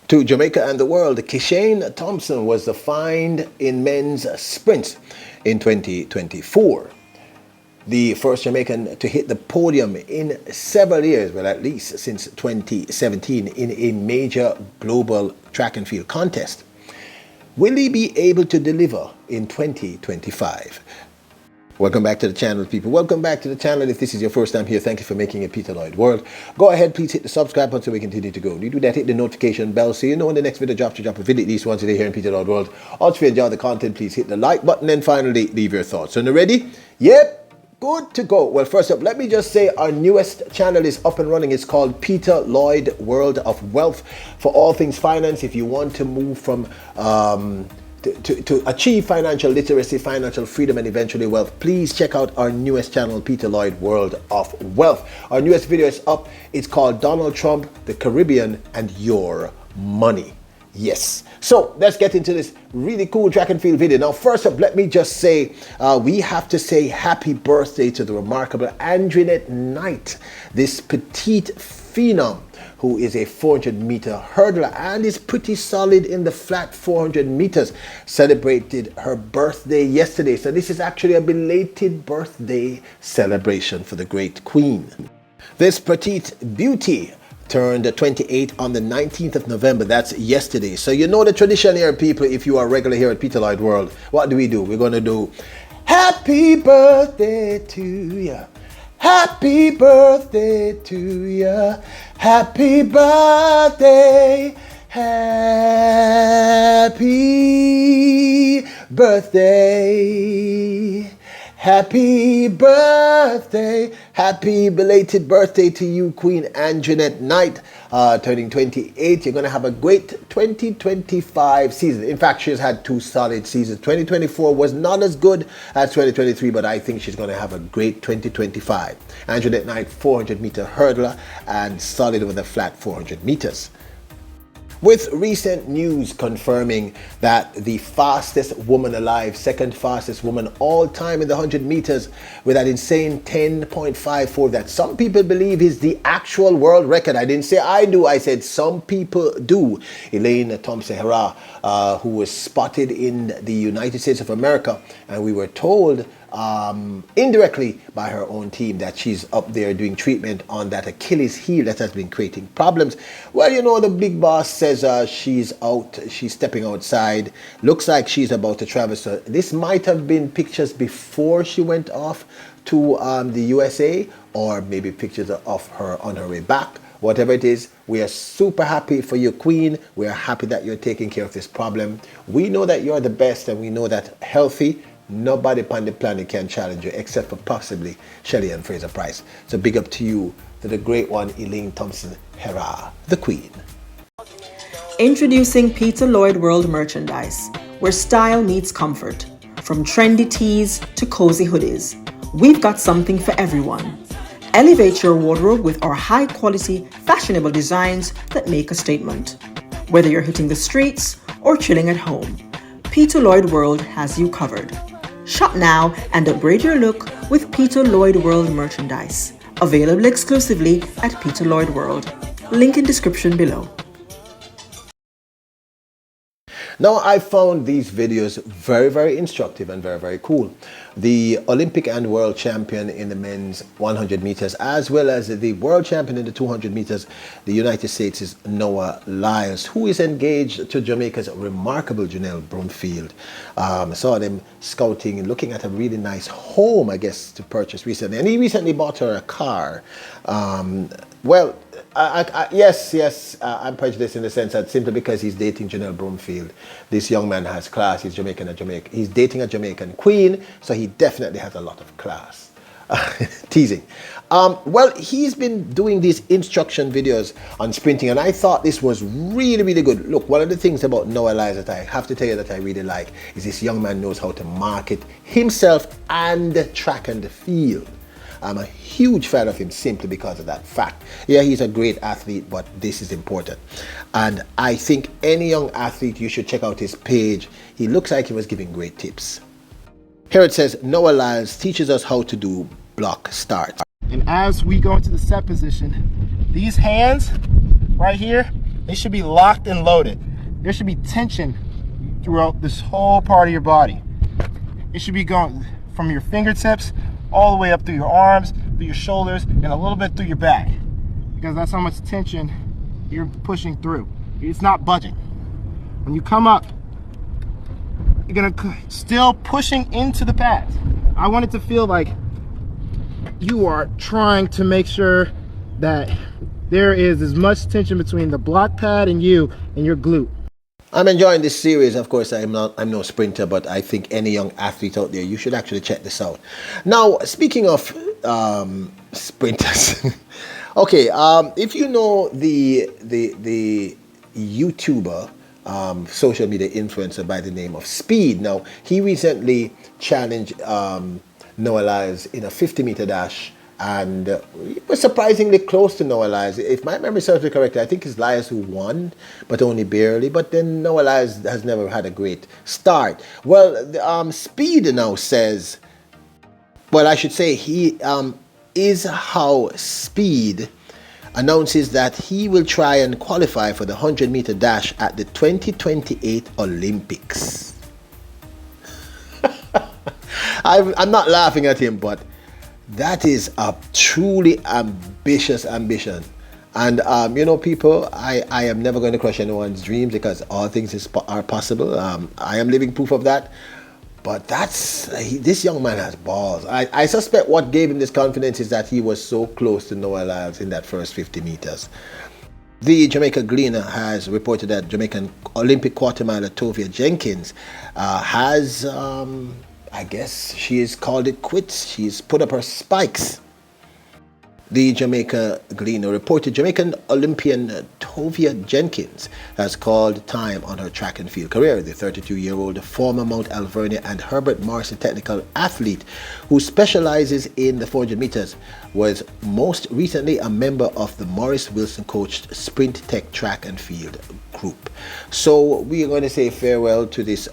To Jamaica and the world, Kishane Thompson was the find in men's sprints in 2024. The first Jamaican to hit the podium in several years, well, at least since 2017, in a major global track and field contest. Will he be able to deliver in 2025? Welcome back to the channel, people. Welcome back to the channel. If this is your first time here, thank you for making it Peter Lloyd World. Go ahead, please hit the subscribe button so we continue to go. You do that, hit the notification bell so you know when the next video drops, to drop a video at least once a day here in Peter Lloyd World. Also, if you enjoy the content, please hit the like button and finally leave your thoughts. So, now ready? Yep. Good to go. Well, first up, let me just say our newest channel is up and running. It's called Peter Lloyd World of Wealth for all things finance. If you want to move from to achieve financial literacy, financial freedom, and eventually wealth, please check out our newest channel, Peter Lloyd World of Wealth. Our newest video is up. It's called Donald Trump, the Caribbean, and Your Money. Yes. So let's get into this really cool track and field video. Now, first up, let me just say we have to say happy birthday to the remarkable Anjanette Knight, this petite phenom who is a 400-meter hurdler and is pretty solid in the flat 400 meters. Celebrated her birthday yesterday. So this is actually a belated birthday celebration for the great queen. This petite beauty turned 28 on the 19th of November. That's yesterday. So you know the tradition here, people. If you are regular here at Peter Lloyd World, what do? We're going to do happy birthday to ya. Happy birthday to ya. Happy birthday. Happy birthday. Happy birthday. Happy belated birthday to you, Queen Anjanette Knight, turning 28. You're going to have a great 2025 season. In fact, she's had two solid seasons. 2024 was not as good as 2023, but I think she's going to have a great 2025. Anjanette Knight, 400-meter hurdler and solid over the flat 400 meters. With recent news confirming that the fastest woman alive, second fastest woman all time in the 100 meters with that insane 10.54 that some people believe is the actual world record. I didn't say I do, I said some people do. Kishane Thompson, who was spotted in the United States of America, and we were told indirectly by her own team that she's up there doing treatment on that Achilles heel that has been creating problems. Well, you know, the big boss says she's stepping outside. Looks like she's about to travel. So this might have been pictures before she went off to the USA, or maybe pictures of her on her way back. Whatever it is, we are super happy for you, Queen. We are happy that you're taking care of this problem. We know that you're the best, and we know that healthy, nobody on the planet can challenge you except for possibly Shelley and Fraser Price. So big up to you, to the great one, Kishane Thompson, the Queen. Introducing Peter Lloyd World merchandise, where style meets comfort. From trendy tees to cozy hoodies, we've got something for everyone. Elevate your wardrobe with our high-quality, fashionable designs that make a statement. Whether you're hitting the streets or chilling at home, Peter Lloyd World has you covered. Shop now and upgrade your look with Peter Lloyd World merchandise. Available exclusively at Peter Lloyd World. Link in description below. Now, I found these videos very, very instructive and very, very cool. The Olympic and world champion in the men's 100 meters, as well as the world champion in the 200 meters, the United States' Noah Lyles, who is engaged to Jamaica's remarkable Janelle Broomfield. Saw them scouting and looking at a really nice home, I guess, to purchase recently. And he recently bought her a car. Well, yes, I'm prejudiced in the sense that simply because he's dating Janelle Broomfield, this young man has class. He's Jamaican. He's dating a Jamaican queen, so he definitely has a lot of class. Teasing. Well, he's been doing these instruction videos on sprinting, and I thought this was really, really good. Look, one of the things about Noah Lyles that I have to tell you that I really like is this young man knows how to market himself and track and field. I'm a huge fan of him simply because of that fact. Yeah, he's a great athlete, but this is important. And I think any young athlete, you should check out his page. He looks like he was giving great tips. Here it says, Noah Lyles teaches us how to do block start. And as we go into the set position, these hands right here, They should be locked and loaded. There should be tension throughout this whole part of your body. It should be going from your fingertips all the way up through your arms, through your shoulders, and a little bit through your back. Because that's how much tension you're pushing through. It's not budging. When you come up, you're gonna still pushing into the pads. I want it to feel like you are trying to make sure that there is as much tension between the block pad and you and your glute. I'm enjoying this series. Of course, I'm no sprinter, but I think any young athlete out there, you should actually check this out. Now, speaking of sprinters, okay, if you know the YouTuber, social media influencer by the name of Speed. Now, he recently challenged Noah Lyles in a 50-meter dash, and he was surprisingly close to Noah Lyles. If my memory serves me correctly, I think it's Lyles who won, but only barely. But then Noah Lyles has never had a great start. Well, Speed now says, well, I should say he is how Speed announces that he will try and qualify for the 100-meter dash at the 2028 Olympics. I'm not laughing at him, but that is a truly ambitious ambition. And you know, people, I am never going to crush anyone's dreams, because all things are possible. I am living proof of that. But this young man has balls. I suspect what gave him this confidence is that he was so close to Noah Lyles in that first 50 meters. The Jamaica Gleaner has reported that Jamaican Olympic quartermiler Tovia Jenkins has, I guess she's called it quits. She's put up her spikes. The Jamaica Gleaner reported Jamaican Olympian Tovia Jenkins has called time on her track and field career. The 32-year-old former Mount Alvernia and Herbert Marcy technical athlete, who specializes in the 400 meters, was most recently a member of the Morris Wilson coached Sprint Tech track and field group. So we are going to say farewell to this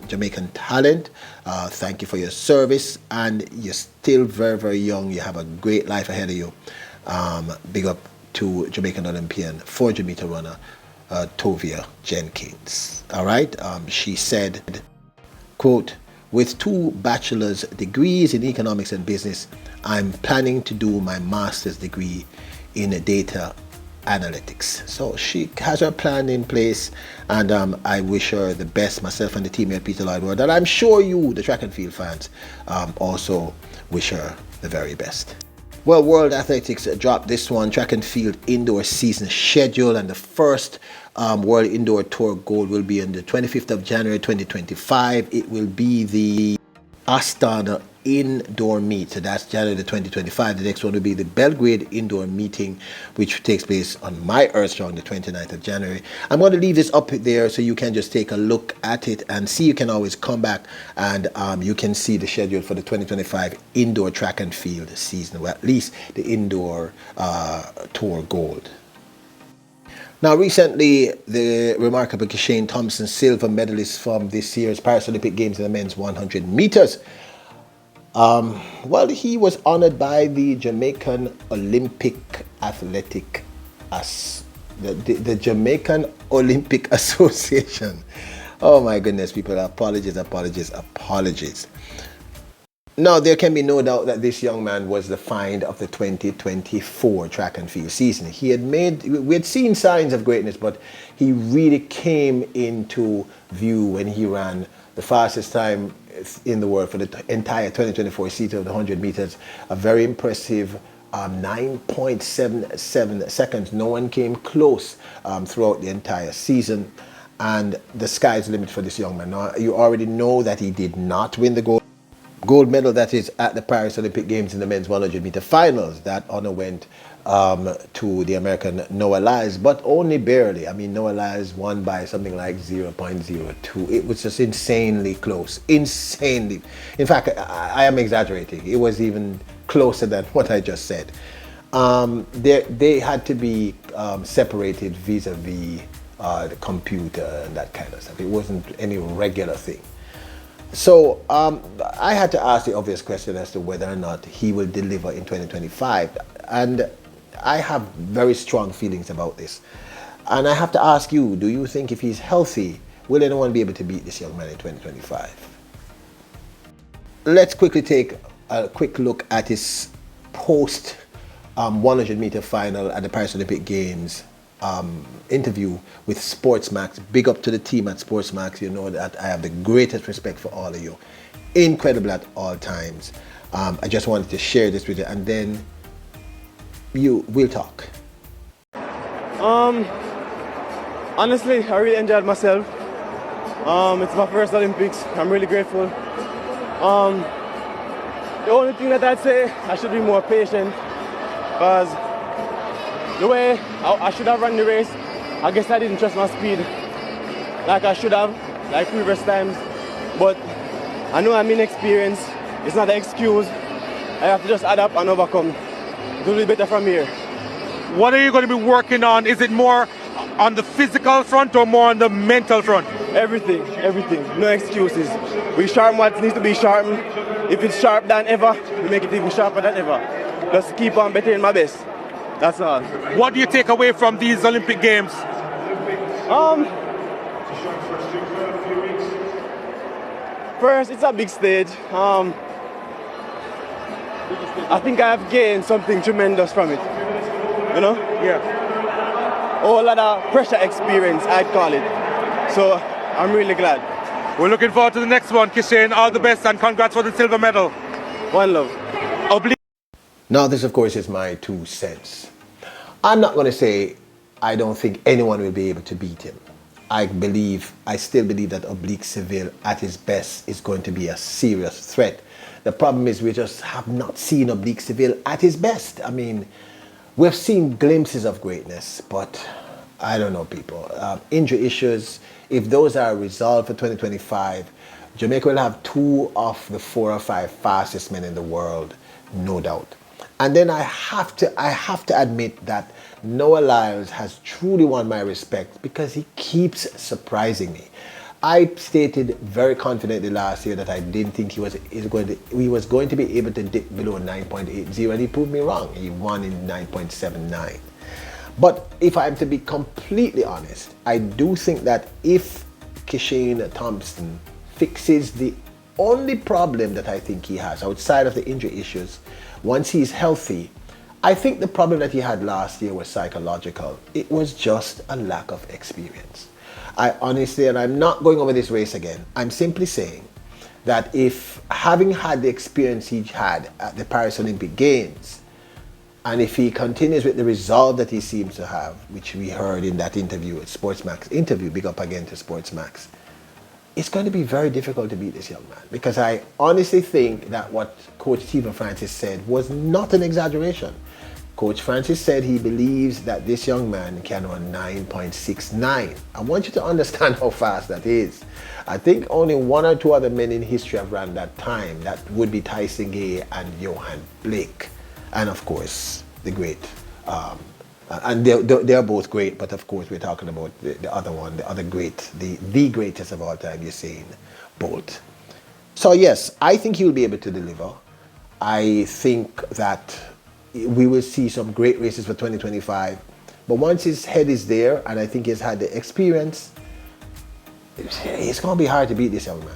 Jamaican talent. Thank you for your service, and you're still very, very young. You have a great life ahead of you. Big up to Jamaican Olympian 400 meter runner Tovia Jenkins. All right. She said, quote, "With 2 bachelor's degrees in economics and business, I'm planning to do my master's degree in data analytics." So she has her plan in place, and I wish her the best, myself and the team here at Peter Lloyd World, and I'm sure you, the track and field fans, also wish her the very best. Well, World Athletics dropped this one, track and field indoor season schedule, and the first World Indoor Tour Gold will be on the 25th of January 2025. It will be the Astana Indoor Meet, so that's January the 2025. The next one will be the Belgrade Indoor Meeting, which takes place on my Earth on the 29th of January. I'm going to leave this up there so you can just take a look at it and see. You can always come back and you can see the schedule for the 2025 indoor track and field season, or at least the indoor tour gold. Now, recently, the remarkable Kishane Thompson, silver medalist from this year's Paris Olympic Games in the men's 100 meters, well, he was honored by the Jamaican Olympic Athletic, the Jamaican Olympic Association. Oh my goodness, people, apologies. Now, there can be no doubt that this young man was the find of the 2024 track and field season. We had seen signs of greatness, but he really came into view when he ran the fastest time in the world for the entire 2024 season of the 100 meters. A very impressive 9.77 seconds. No one came close throughout the entire season. And the sky's the limit for this young man. Now, you already know that he did not win the gold medal, that is, at the Paris Olympic Games in the men's 100 meter finals. That honor went to the American Noah Lyles, but only barely. I mean, Noah Lyles won by something like 0.02. It was just insanely close. Insanely. In fact, I am exaggerating. It was even closer than what I just said. They had to be separated vis-a-vis the computer and that kind of stuff. It wasn't any regular thing. So I had to ask the obvious question as to whether or not he will deliver in 2025. And I have very strong feelings about this. And I have to ask you, do you think if he's healthy, will anyone be able to beat this young man in 2025? Let's quickly take a quick look at his post 100-meter final at the Paris Olympic Games interview with Sportsmax. Big up to the team at Sportsmax. You know that I have the greatest respect for all of you. Incredible at all times. I just wanted to share this with you, and then we'll talk. Honestly, I really enjoyed myself. It's my first Olympics. I'm really grateful. The only thing that I'd say, I should be more patient, because the way I should have run the race, I guess I didn't trust my speed like I should have, like previous times. But I know I'm inexperienced. It's not an excuse. I have to just adapt and overcome. It will be better from here. What are you going to be working on? Is it more on the physical front or more on the mental front? Everything. No excuses. We sharpen what needs to be sharpened. If it's sharp than ever, we make it even sharper than ever. Just keep on bettering my best. That's all. What do you take away from these Olympic Games? First, it's a big stage. I think I have gained something tremendous from it. You know? Yeah. A whole lot of pressure experience, I'd call it. So I'm really glad. We're looking forward to the next one, Kishane. All the best and congrats for the silver medal. One love. Now, this, of course, is my 2 cents. I'm not going to say I don't think anyone will be able to beat him. I still believe that Oblique Seville at his best is going to be a serious threat. The problem is we just have not seen Oblique Seville at his best. I mean, we've seen glimpses of greatness, but I don't know, people. Injury issues, if those are resolved for 2025, Jamaica will have 2 of the 4 or 5 fastest men in the world, no doubt. And then I have to admit that Noah Lyles has truly won my respect because he keeps surprising me. I stated very confidently last year that I didn't think he was going to be able to dip below 9.80, and he proved me wrong. He won in 9.79. But if I'm to be completely honest, I do think that if Kishane Thompson fixes the only problem that I think he has outside of the injury issues, once he's healthy, I think the problem that he had last year was psychological. It was just a lack of experience. I honestly, and I'm not going over this race again, I'm simply saying that if having had the experience he had at the Paris Olympic Games, and if he continues with the resolve that he seems to have, which we heard in that interview at Sportsmax interview, big up again to Sportsmax, it's going to be very difficult to beat this young man, because I honestly think that what Coach Stephen Francis said was not an exaggeration. Coach Francis said he believes that this young man can run 9.69. I want you to understand how fast that is. I think only 1 or 2 other men in history have run that time. That would be Tyson Gay and Johan Blake. And of course, the great, and they're both great, but of course we're talking about the other one, the other great, the greatest of all time, Usain Bolt. So yes, I think he will be able to deliver. I think that we will see some great races for 2025. But once his head is there, and I think he's had the experience, it's going to be hard to beat this young man.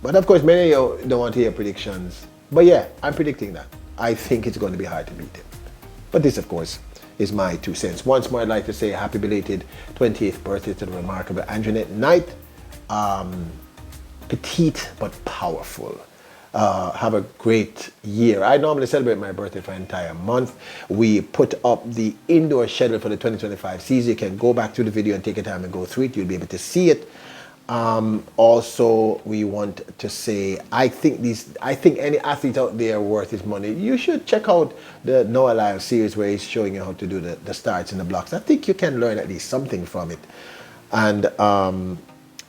But of course, many of you don't want to hear predictions. But yeah, I'm predicting that. I think it's going to be hard to beat him. But this, of course, is my 2 cents. Once more, I'd like to say happy belated 28th birthday to the remarkable Anjanette Knight. Petite but powerful. Have a great year. I normally celebrate my birthday for an entire month. We put up the indoor schedule for the 2025 season. You can go back to the video and take your time and go through it. You'll be able to see it. Also, we want to say, I think any athlete out there worth his money, you should check out the Noah Lyles series where he's showing you how to do the starts and the blocks. I think you can learn at least something from it. And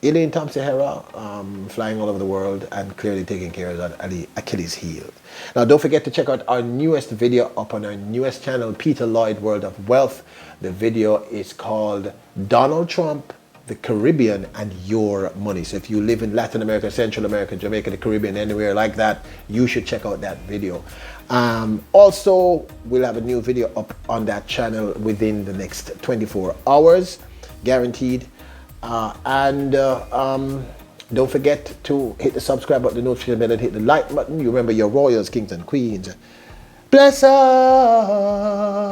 Elaine Thompson-Herah, flying all over the world and clearly taking care of that Achilles heel. Now, don't forget to check out our newest video up on our newest channel, Peter Lloyd World of Wealth. The video is called Donald Trump, the Caribbean, and your money. So if you live in Latin America, Central America, Jamaica, the Caribbean, anywhere like that, you should check out that video. Also, we'll have a new video up on that channel within the next 24 hours. guaranteed. Don't forget to hit the subscribe button, the notification bell, and hit the like button. You remember your royals, kings and queens. Bless us.